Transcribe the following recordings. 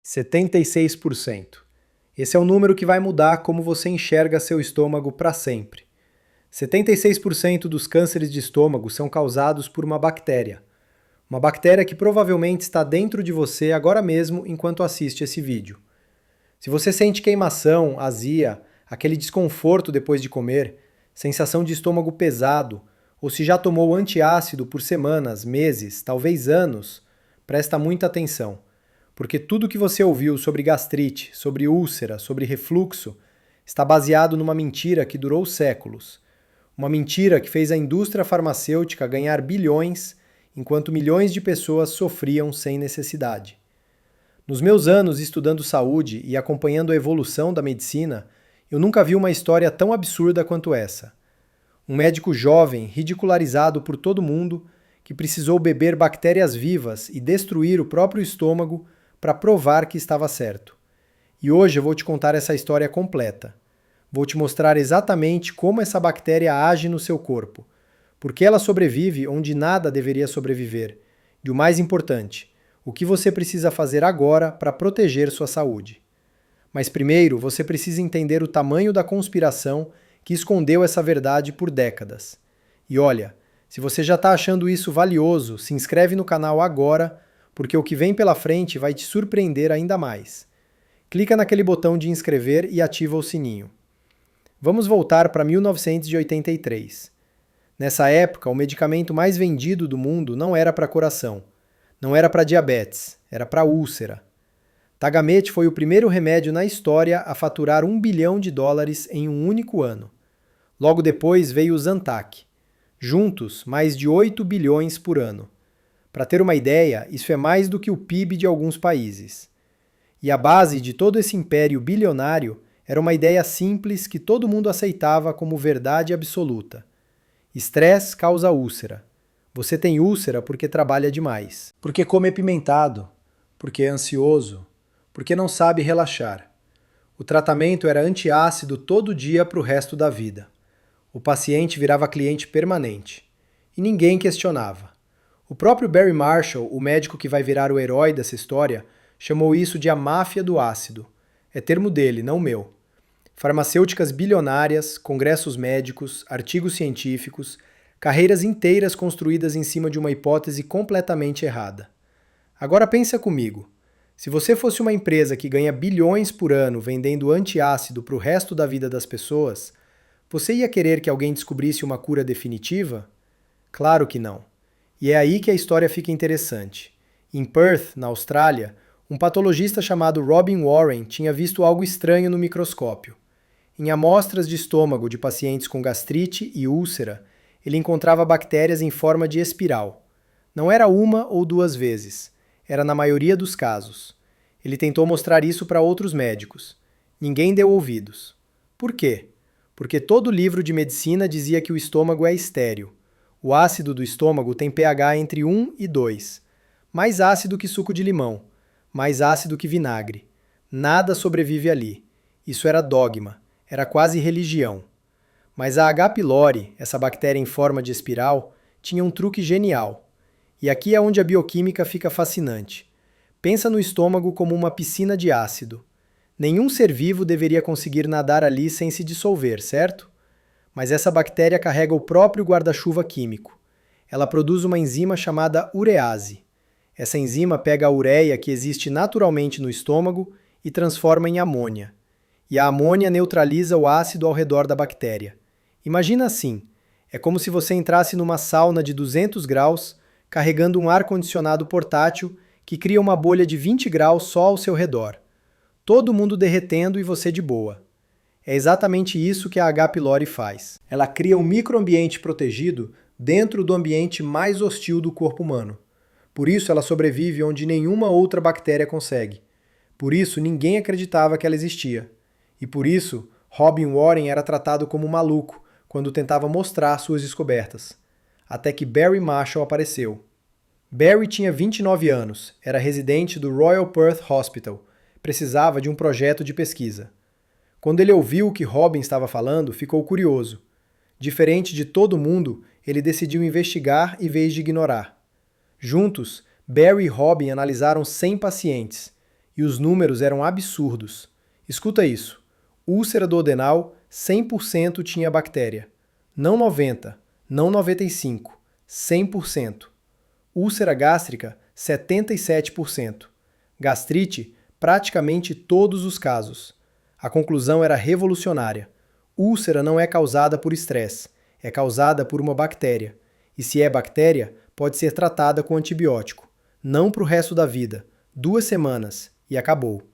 76%. Esse é o número que vai mudar como você enxerga seu estômago para sempre. 76% dos cânceres de estômago são causados por uma bactéria. Uma bactéria que provavelmente está dentro de você agora mesmo enquanto assiste esse vídeo. Se você sente queimação, azia, aquele desconforto depois de comer, sensação de estômago pesado, ou se já tomou antiácido por semanas, meses, talvez anos, presta muita atenção. Porque tudo que você ouviu sobre gastrite, sobre úlcera, sobre refluxo, está baseado numa mentira que durou séculos. Uma mentira que fez a indústria farmacêutica ganhar bilhões, enquanto milhões de pessoas sofriam sem necessidade. Nos meus anos estudando saúde e acompanhando a evolução da medicina, eu nunca vi uma história tão absurda quanto essa. Um médico jovem, ridicularizado por todo mundo, que precisou beber bactérias vivas e destruir o próprio estômago para provar que estava certo. E hoje eu vou te contar essa história completa. Vou te mostrar exatamente como essa bactéria age no seu corpo, por que ela sobrevive onde nada deveria sobreviver, e o mais importante, o que você precisa fazer agora para proteger sua saúde. Mas primeiro, você precisa entender o tamanho da conspiração que escondeu essa verdade por décadas. E olha, se você já está achando isso valioso, se inscreve no canal agora, porque o que vem pela frente vai te surpreender ainda mais. Clica naquele botão de inscrever e ativa o sininho. Vamos voltar para 1983. Nessa época, o medicamento mais vendido do mundo não era para coração, não era para diabetes, era para úlcera. Tagamete foi o primeiro remédio na história a faturar $1 bilhão em um único ano. Logo depois veio o Zantac. Juntos, mais de 8 bilhões por ano. Para ter uma ideia, isso é mais do que o PIB de alguns países. E a base de todo esse império bilionário era uma ideia simples que todo mundo aceitava como verdade absoluta. Estresse causa úlcera. Você tem úlcera porque trabalha demais, porque come apimentado, porque é ansioso, porque não sabe relaxar. O tratamento era antiácido todo dia para o resto da vida. O paciente virava cliente permanente. E ninguém questionava. O próprio Barry Marshall, o médico que vai virar o herói dessa história, chamou isso de a máfia do ácido. É termo dele, não meu. Farmacêuticas bilionárias, congressos médicos, artigos científicos, carreiras inteiras construídas em cima de uma hipótese completamente errada. Agora pensa comigo. Se você fosse uma empresa que ganha bilhões por ano vendendo antiácido para o resto da vida das pessoas, você ia querer que alguém descobrisse uma cura definitiva? Claro que não. E é aí que a história fica interessante. Em Perth, na Austrália, um patologista chamado Robin Warren tinha visto algo estranho no microscópio. Em amostras de estômago de pacientes com gastrite e úlcera, ele encontrava bactérias em forma de espiral. Não era uma ou duas vezes, era na maioria dos casos. Ele tentou mostrar isso para outros médicos. Ninguém deu ouvidos. Por quê? Porque todo livro de medicina dizia que o estômago é estéril. O ácido do estômago tem pH entre 1 e 2. Mais ácido que suco de limão. Mais ácido que vinagre. Nada sobrevive ali. Isso era dogma. Era quase religião. Mas a H. pylori, essa bactéria em forma de espiral, tinha um truque genial. E aqui é onde a bioquímica fica fascinante. Pensa no estômago como uma piscina de ácido. Nenhum ser vivo deveria conseguir nadar ali sem se dissolver, certo? Mas essa bactéria carrega o próprio guarda-chuva químico. Ela produz uma enzima chamada urease. Essa enzima pega a ureia que existe naturalmente no estômago e transforma em amônia. E a amônia neutraliza o ácido ao redor da bactéria. Imagina assim, é como se você entrasse numa sauna de 200 graus, carregando um ar-condicionado portátil que cria uma bolha de 20 graus só ao seu redor. Todo mundo derretendo e você de boa. É exatamente isso que a H. pylori faz. Ela cria um microambiente protegido dentro do ambiente mais hostil do corpo humano. Por isso ela sobrevive onde nenhuma outra bactéria consegue. Por isso ninguém acreditava que ela existia. E por isso Robin Warren era tratado como maluco quando tentava mostrar suas descobertas. Até que Barry Marshall apareceu. Barry tinha 29 anos, era residente do Royal Perth Hospital, precisava de um projeto de pesquisa. Quando ele ouviu o que Robin estava falando, ficou curioso. Diferente de todo mundo, ele decidiu investigar em vez de ignorar. Juntos, Barry e Robin analisaram 100 pacientes, e os números eram absurdos. Escuta isso. Úlcera duodenal, 100% tinha bactéria. Não 90%, não 95%, 100%. Úlcera gástrica, 77%. Gastrite, praticamente todos os casos. A conclusão era revolucionária. Úlcera não é causada por estresse, é causada por uma bactéria. E se é bactéria, pode ser tratada com antibiótico. Não para o resto da vida. 2 semanas e acabou.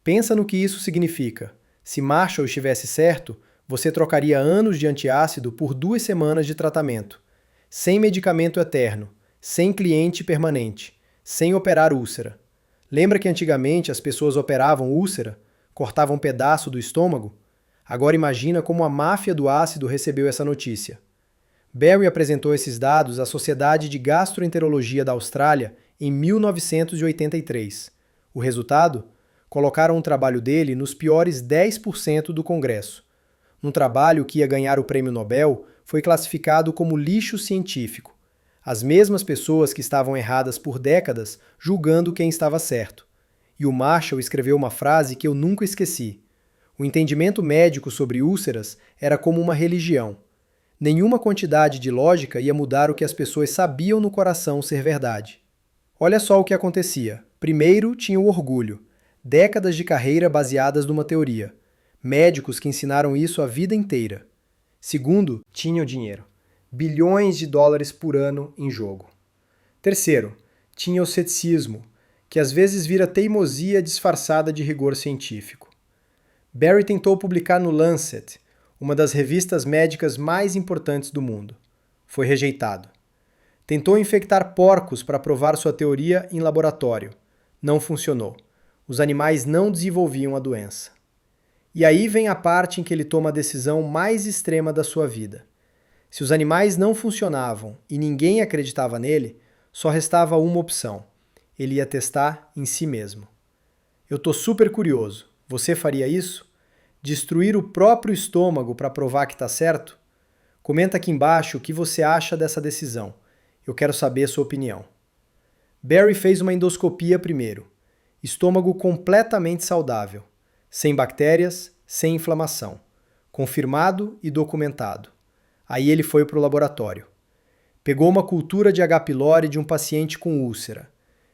Pensa no que isso significa. Se Marshall estivesse certo, você trocaria anos de antiácido por 2 semanas de tratamento. Sem medicamento eterno, sem cliente permanente, sem operar úlcera. Lembra que antigamente as pessoas operavam úlcera? Cortavam um pedaço do estômago? Agora imagina como a máfia do ácido recebeu essa notícia. Berry apresentou esses dados à Sociedade de Gastroenterologia da Austrália em 1983. O resultado? Colocaram o trabalho dele nos piores 10% do Congresso. Num trabalho que ia ganhar o prêmio Nobel, foi classificado como lixo científico. As mesmas pessoas que estavam erradas por décadas julgando quem estava certo. E o Marshall escreveu uma frase que eu nunca esqueci. O entendimento médico sobre úlceras era como uma religião. Nenhuma quantidade de lógica ia mudar o que as pessoas sabiam no coração ser verdade. Olha só o que acontecia. Primeiro, tinha o orgulho. Décadas de carreira baseadas numa teoria. Médicos que ensinaram isso a vida inteira. Segundo, tinha o dinheiro. Bilhões de dólares por ano em jogo. Terceiro, tinha o ceticismo, que às vezes vira teimosia disfarçada de rigor científico. Berry tentou publicar no Lancet, uma das revistas médicas mais importantes do mundo. Foi rejeitado. Tentou infectar porcos para provar sua teoria em laboratório. Não funcionou. Os animais não desenvolviam a doença. E aí vem a parte em que ele toma a decisão mais extrema da sua vida. Se os animais não funcionavam e ninguém acreditava nele, só restava uma opção. Ele ia testar em si mesmo. Eu tô super curioso. Você faria isso? Destruir o próprio estômago para provar que está certo? Comenta aqui embaixo o que você acha dessa decisão. Eu quero saber a sua opinião. Berry fez uma endoscopia primeiro. Estômago completamente saudável. Sem bactérias, sem inflamação. Confirmado e documentado. Aí ele foi para o laboratório. Pegou uma cultura de H. pylori de um paciente com úlcera.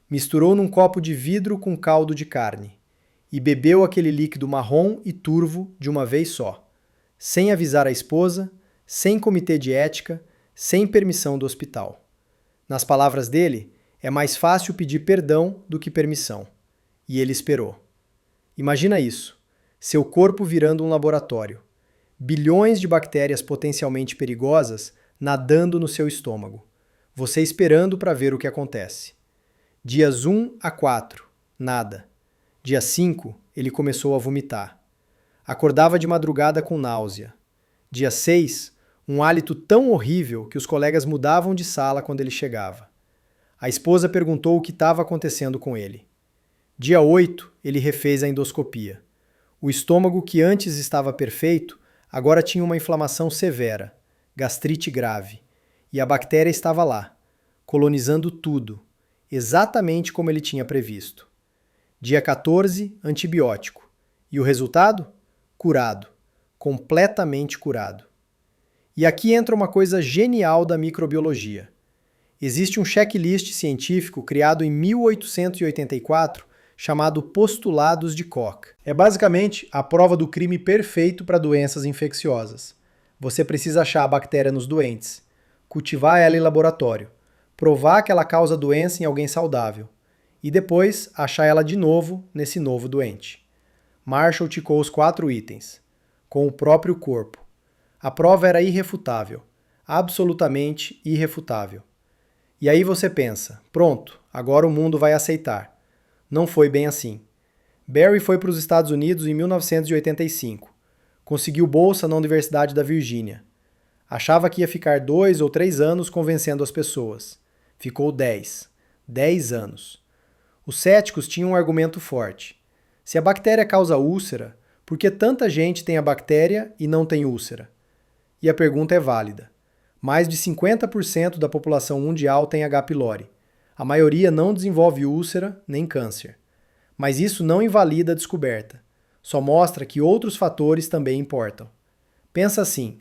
Misturou num copo de vidro com caldo de carne. E bebeu aquele líquido marrom e turvo de uma vez só. Sem avisar a esposa, sem comitê de ética, sem permissão do hospital. Nas palavras dele, é mais fácil pedir perdão do que permissão. E ele esperou. Imagina isso. Seu corpo virando um laboratório. Bilhões de bactérias potencialmente perigosas nadando no seu estômago. Você esperando para ver o que acontece. Dias 1 a 4, nada. Dia 5, ele começou a vomitar. Acordava de madrugada com náusea. Dia 6, um hálito tão horrível que os colegas mudavam de sala quando ele chegava. A esposa perguntou o que estava acontecendo com ele. Dia 8, ele refez a endoscopia. O estômago que antes estava perfeito, agora tinha uma inflamação severa, gastrite grave. E a bactéria estava lá, colonizando tudo, exatamente como ele tinha previsto. Dia 14, antibiótico. E o resultado? Curado. Completamente curado. E aqui entra uma coisa genial da microbiologia. Existe um checklist científico criado em 1884 chamado Postulados de Koch. É basicamente a prova do crime perfeito para doenças infecciosas. Você precisa achar a bactéria nos doentes, cultivar ela em laboratório, provar que ela causa doença em alguém saudável e depois achar ela de novo nesse novo doente. Marshall ticou os 4 itens, com o próprio corpo. A prova era irrefutável, absolutamente irrefutável. E aí você pensa, pronto, agora o mundo vai aceitar. Não foi bem assim. Berry foi para os Estados Unidos em 1985. Conseguiu bolsa na Universidade da Virgínia. Achava que ia ficar 2 ou 3 anos convencendo as pessoas. Ficou 10. 10 anos. Os céticos tinham um argumento forte. Se a bactéria causa úlcera, por que tanta gente tem a bactéria e não tem úlcera? E a pergunta é válida. Mais de 50% da população mundial tem H. pylori. A maioria não desenvolve úlcera nem câncer. Mas isso não invalida a descoberta. Só mostra que outros fatores também importam. Pensa assim: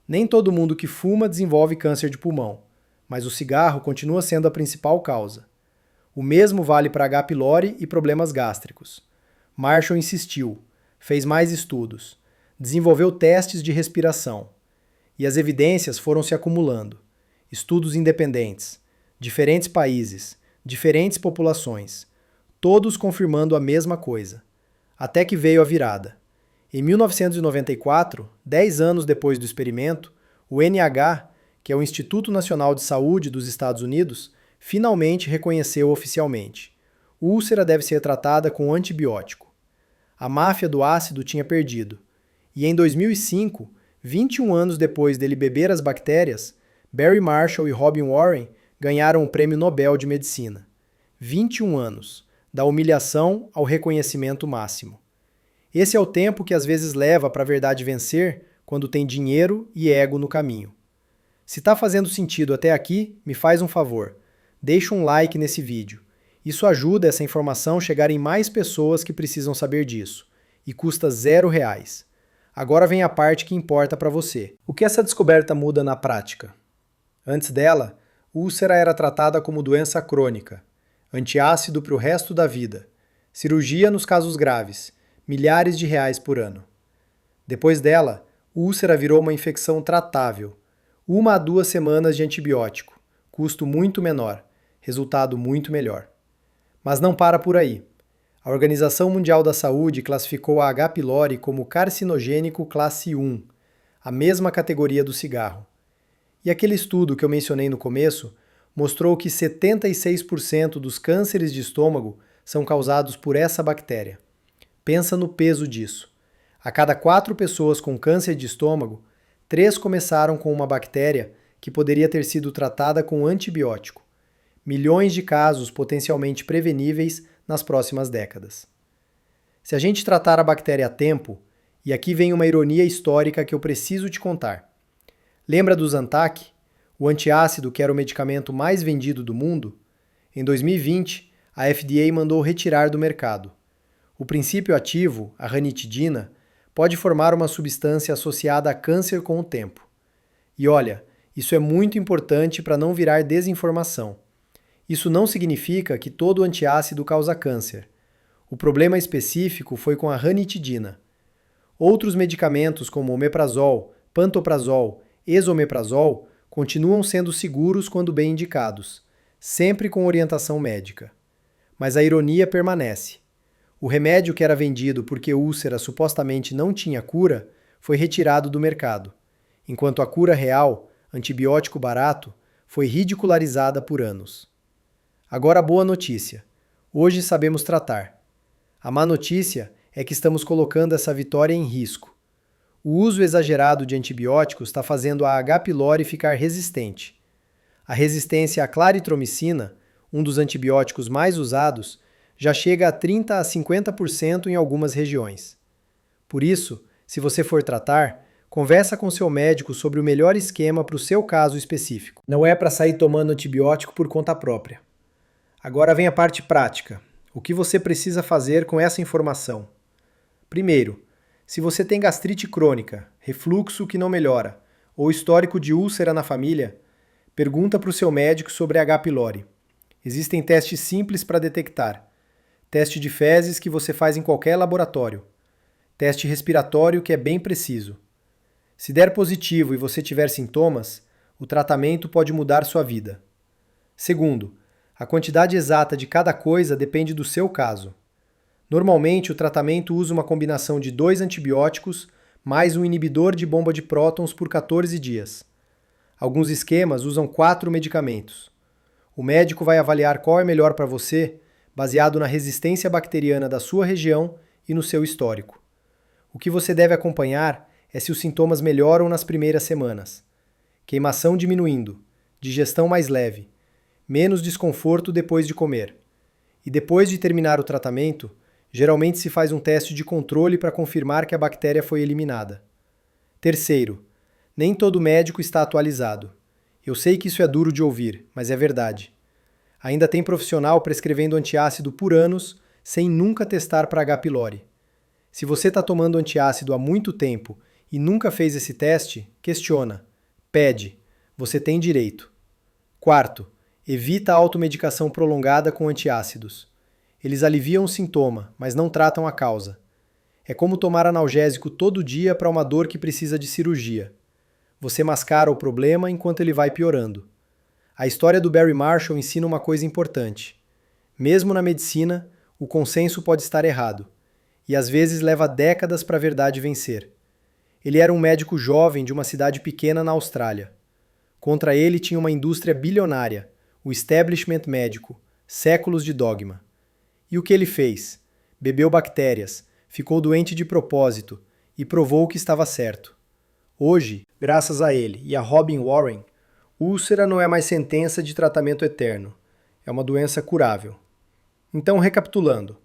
nem todo mundo que fuma desenvolve câncer de pulmão, mas o cigarro continua sendo a principal causa. O mesmo vale para H. pylori e problemas gástricos. Marshall insistiu, fez mais estudos, desenvolveu testes de respiração. E as evidências foram se acumulando. Estudos independentes, diferentes países, diferentes populações, todos confirmando a mesma coisa. Até que veio a virada. Em 1994, 10 anos depois do experimento, o NIH, que é o Instituto Nacional de Saúde dos Estados Unidos, finalmente reconheceu oficialmente: úlcera deve ser tratada com antibiótico. A máfia do ácido tinha perdido. E em 2005, 21 anos depois dele beber as bactérias, Barry Marshall e Robin Warren ganharam o Prêmio Nobel de Medicina. 21 anos, da humilhação ao reconhecimento máximo. Esse é o tempo que às vezes leva para a verdade vencer quando tem dinheiro e ego no caminho. Se está fazendo sentido até aqui, me faz um favor. Deixa um like nesse vídeo. Isso ajuda essa informação a chegar em mais pessoas que precisam saber disso. E custa R$0. Agora vem a parte que importa para você. O que essa descoberta muda na prática? Antes dela, úlcera era tratada como doença crônica, antiácido para o resto da vida, cirurgia nos casos graves, milhares de reais por ano. Depois dela, úlcera virou uma infecção tratável, 1 a 2 semanas de antibiótico, custo muito menor, resultado muito melhor. Mas não para por aí. A Organização Mundial da Saúde classificou a H. pylori como carcinogênico classe 1, a mesma categoria do cigarro. E aquele estudo que eu mencionei no começo mostrou que 76% dos cânceres de estômago são causados por essa bactéria. Pensa no peso disso. A cada 4 pessoas com câncer de estômago, 3 começaram com uma bactéria que poderia ter sido tratada com antibiótico. Milhões de casos potencialmente preveníveis nas próximas décadas. Se a gente tratar a bactéria a tempo, e aqui vem uma ironia histórica que eu preciso te contar. Lembra do Zantac, o antiácido que era o medicamento mais vendido do mundo? Em 2020, a FDA mandou retirar do mercado. O princípio ativo, a ranitidina, pode formar uma substância associada a câncer com o tempo. E olha, isso é muito importante para não virar desinformação. Isso não significa que todo antiácido causa câncer. O problema específico foi com a ranitidina. Outros medicamentos como omeprazol, pantoprazol, esomeprazol continuam sendo seguros quando bem indicados, sempre com orientação médica. Mas a ironia permanece. O remédio que era vendido porque úlcera supostamente não tinha cura foi retirado do mercado, enquanto a cura real, antibiótico barato, foi ridicularizada por anos. Agora a boa notícia. Hoje sabemos tratar. A má notícia é que estamos colocando essa vitória em risco. O uso exagerado de antibióticos está fazendo a H. pylori ficar resistente. A resistência à claritromicina, um dos antibióticos mais usados, já chega a 30% a 50% em algumas regiões. Por isso, se você for tratar, conversa com seu médico sobre o melhor esquema para o seu caso específico. Não é para sair tomando antibiótico por conta própria. Agora vem a parte prática. O que você precisa fazer com essa informação? Primeiro, se você tem gastrite crônica, refluxo que não melhora, ou histórico de úlcera na família, pergunta para o seu médico sobre H. pylori. Existem testes simples para detectar. Teste de fezes que você faz em qualquer laboratório. Teste respiratório que é bem preciso. Se der positivo e você tiver sintomas, o tratamento pode mudar sua vida. Segundo, a quantidade exata de cada coisa depende do seu caso. Normalmente, o tratamento usa uma combinação de 2 antibióticos mais um inibidor de bomba de prótons por 14 dias. Alguns esquemas usam 4 medicamentos. O médico vai avaliar qual é melhor para você, baseado na resistência bacteriana da sua região e no seu histórico. O que você deve acompanhar é se os sintomas melhoram nas primeiras semanas. Queimação diminuindo, digestão mais leve, menos desconforto depois de comer. E depois de terminar o tratamento, geralmente se faz um teste de controle para confirmar que a bactéria foi eliminada. Terceiro, nem todo médico está atualizado. Eu sei que isso é duro de ouvir, mas é verdade. Ainda tem profissional prescrevendo antiácido por anos, sem nunca testar para H. pylori. Se você está tomando antiácido há muito tempo e nunca fez esse teste, questiona. Pede. Você tem direito. Quarto, evita a automedicação prolongada com antiácidos. Eles aliviam o sintoma, mas não tratam a causa. É como tomar analgésico todo dia para uma dor que precisa de cirurgia. Você mascara o problema enquanto ele vai piorando. A história do Barry Marshall ensina uma coisa importante. Mesmo na medicina, o consenso pode estar errado, e às vezes leva décadas para a verdade vencer. Ele era um médico jovem de uma cidade pequena na Austrália. Contra ele tinha uma indústria bilionária, o establishment médico, séculos de dogma. E o que ele fez? Bebeu bactérias, ficou doente de propósito e provou que estava certo. Hoje, graças a ele e a Robin Warren, úlcera não é mais sentença de tratamento eterno. É uma doença curável. Então, recapitulando,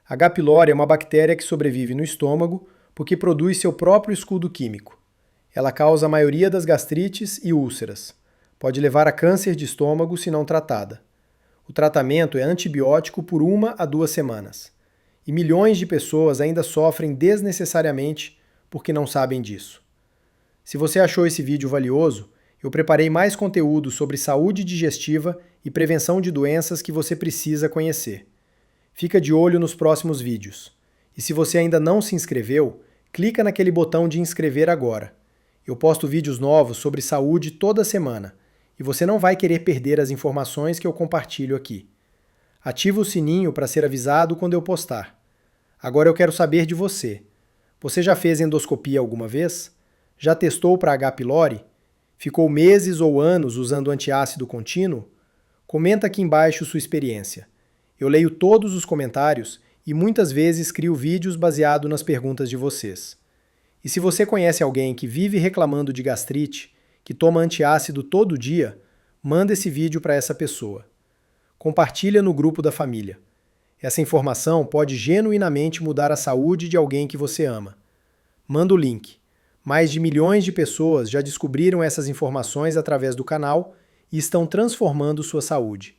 H. pylori é uma bactéria que sobrevive no estômago porque produz seu próprio escudo químico. Ela causa a maioria das gastrites e úlceras. Pode levar a câncer de estômago se não tratada. O tratamento é antibiótico por 1 a 2 semanas. E milhões de pessoas ainda sofrem desnecessariamente porque não sabem disso. Se você achou esse vídeo valioso, eu preparei mais conteúdo sobre saúde digestiva e prevenção de doenças que você precisa conhecer. Fica de olho nos próximos vídeos. E se você ainda não se inscreveu, clica naquele botão de inscrever agora. Eu posto vídeos novos sobre saúde toda semana, e você não vai querer perder as informações que eu compartilho aqui. Ativa o sininho para ser avisado quando eu postar. Agora eu quero saber de você. Você já fez endoscopia alguma vez? Já testou para H. pylori? Ficou meses ou anos usando antiácido contínuo? Comenta aqui embaixo sua experiência. Eu leio todos os comentários e muitas vezes crio vídeos baseados nas perguntas de vocês. E se você conhece alguém que vive reclamando de gastrite, que toma antiácido todo dia, manda esse vídeo para essa pessoa. Compartilha no grupo da família. Essa informação pode genuinamente mudar a saúde de alguém que você ama. Manda o link. Mais de milhões de pessoas já descobriram essas informações através do canal e estão transformando sua saúde.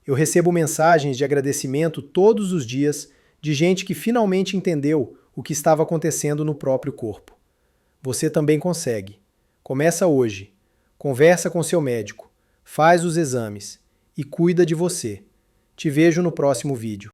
Eu recebo mensagens de agradecimento todos os dias de gente que finalmente entendeu o que estava acontecendo no próprio corpo. Você também consegue. Começa hoje. Conversa com seu médico, faz os exames e cuida de você. Te vejo no próximo vídeo.